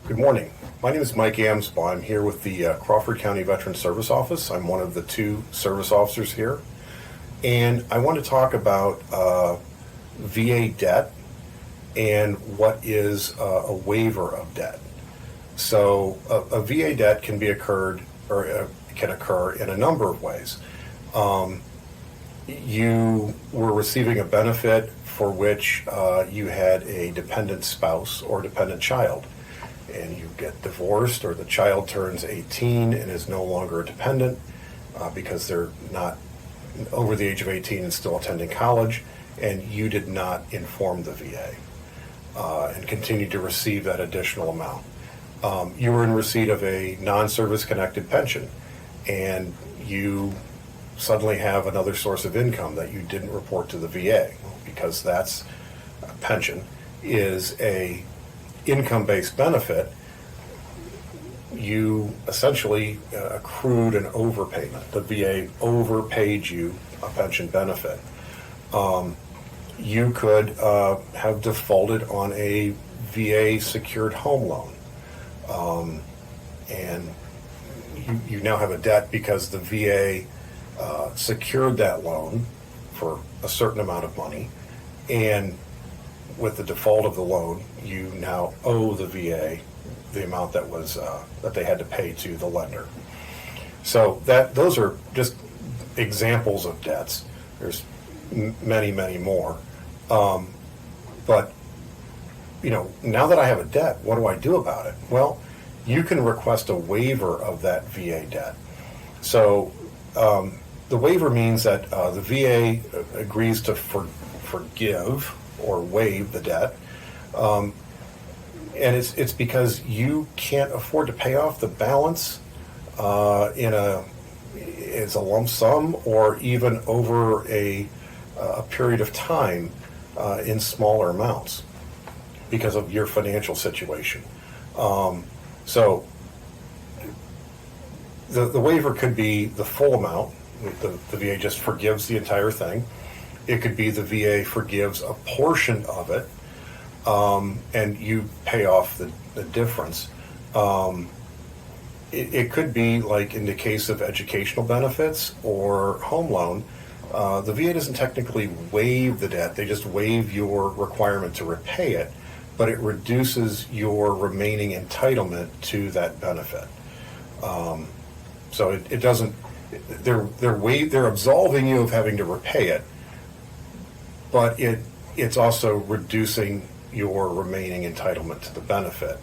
Good morning. My name is Mike Amsbaugh. I'm here with the Crawford County Veteran Service Office. I'm one of the two service officers here. And I want to talk about VA debt and what is a waiver of debt. So a VA debt can be can occur in a number of ways. You were receiving a benefit for which you had a dependent spouse or dependent child, and you get divorced, or the child turns 18 and is no longer a dependent because they're not over the age of 18 and still attending college, and you did not inform the VA and continue to receive that additional amount. You were in receipt of a non-service connected pension, and you suddenly have another source of income that you didn't report to the VA, because that's a pension is a income-based benefit. You essentially accrued an overpayment. The VA overpaid you a pension benefit. You could have defaulted on a VA secured home loan, and you now have a debt because the VA secured that loan for a certain amount of money, and with the default of the loan, you now owe the VA the amount that was that they had to pay to the lender. So those are just examples of debts. There's many, many more. But now that I have a debt, what do I do about it? Well, you can request a waiver of that VA debt. So the waiver means that the VA agrees to forgive or waive the debt, and it's because you can't afford to pay off the balance as a lump sum, or even over a period of time in smaller amounts because of your financial situation. So the waiver could be the full amount. The VA just forgives the entire thing. It could be the VA forgives a portion of it, and you pay off the difference. It could be, like in the case of educational benefits or home loan, the VA doesn't technically waive the debt. They just waive your requirement to repay it, but it reduces your remaining entitlement to that benefit. So it doesn't. They're absolving you of having to repay it, but it's also reducing your remaining entitlement to the benefit.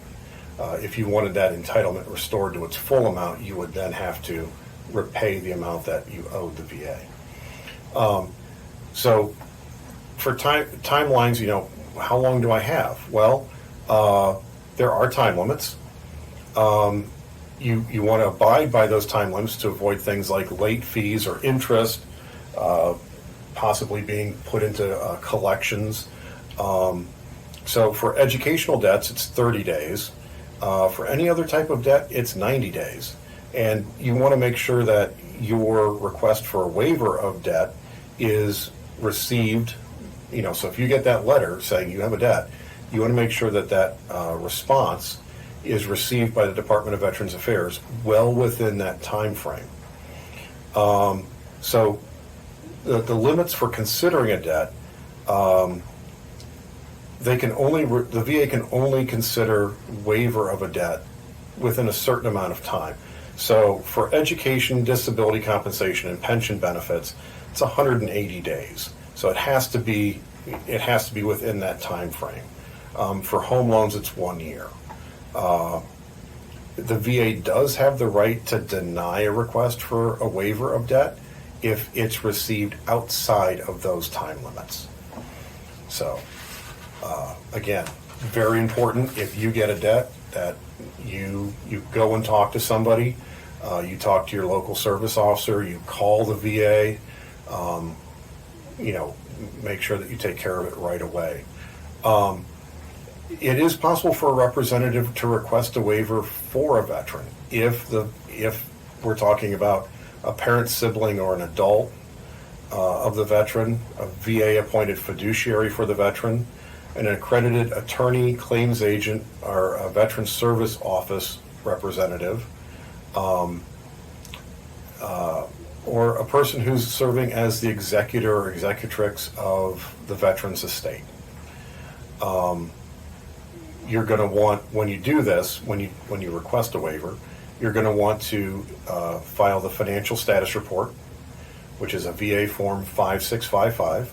If you wanted that entitlement restored to its full amount, you would then have to repay the amount that you owed the VA. So for timelines, how long do I have? Well, there are time limits. You want to abide by those time limits to avoid things like late fees or interest, possibly being put into collections. So for educational debts, it's 30 days. For any other type of debt, it's 90 days. And you want to make sure that your request for a waiver of debt is received. So if you get that letter saying you have a debt, you want to make sure that response is received by the Department of Veterans Affairs well within that time frame. So the limits for considering a debt, the VA can only consider waiver of a debt within a certain amount of time. So for education, disability compensation, and pension benefits, it's 180 days. So it has to be within that time frame. For home loans, it's 1 year. The VA does have the right to deny a request for a waiver of debt if it's received outside of those time limits. So, again, very important, if you get a debt, that you go and talk to somebody, you talk to your local service officer, you call the VA, make sure that you take care of it right away. It is possible for a representative to request a waiver for a veteran if we're talking about a parent, sibling, or an adult of the veteran, a VA appointed fiduciary for the veteran, an accredited attorney, claims agent, or a Veteran Service Office representative, or a person who's serving as the executor or executrix of the veteran's estate. You're going to want, when you do this, when you request a waiver, you're going to want to file the financial status report, which is a VA form 5655,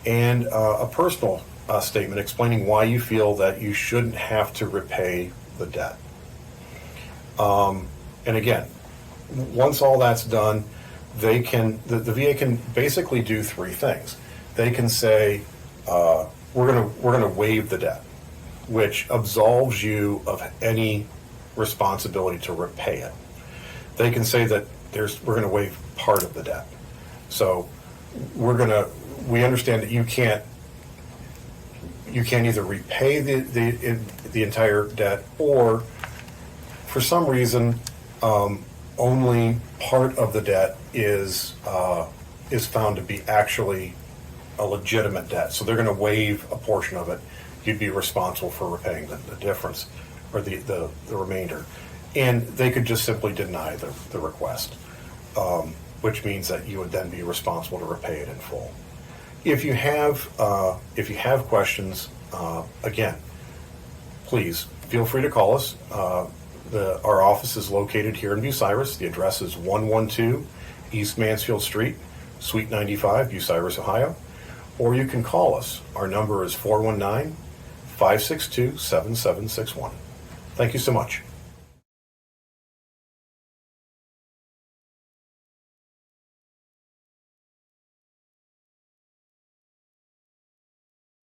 and a personal statement explaining why you feel that you shouldn't have to repay the debt. And again, once all that's done, the VA can basically do three things. They can say, we're gonna waive the debt, which absolves you of any responsibility to repay it. They can say that we're gonna waive part of the debt. So we understand that you can't either repay the entire debt, or for some reason only part of the debt is found to be actually a legitimate debt. So they're going to waive a portion of it. You'd be responsible for repaying the difference, or the remainder. And they could just simply deny the request, which means that you would then be responsible to repay it in full. If you have questions, again, please feel free to call us. Our office is located here in Bucyrus. The address is 112 East Mansfield Street, Suite 95, Bucyrus, Ohio. Or you can call us. Our number is 419-562-7761. Thank you so much.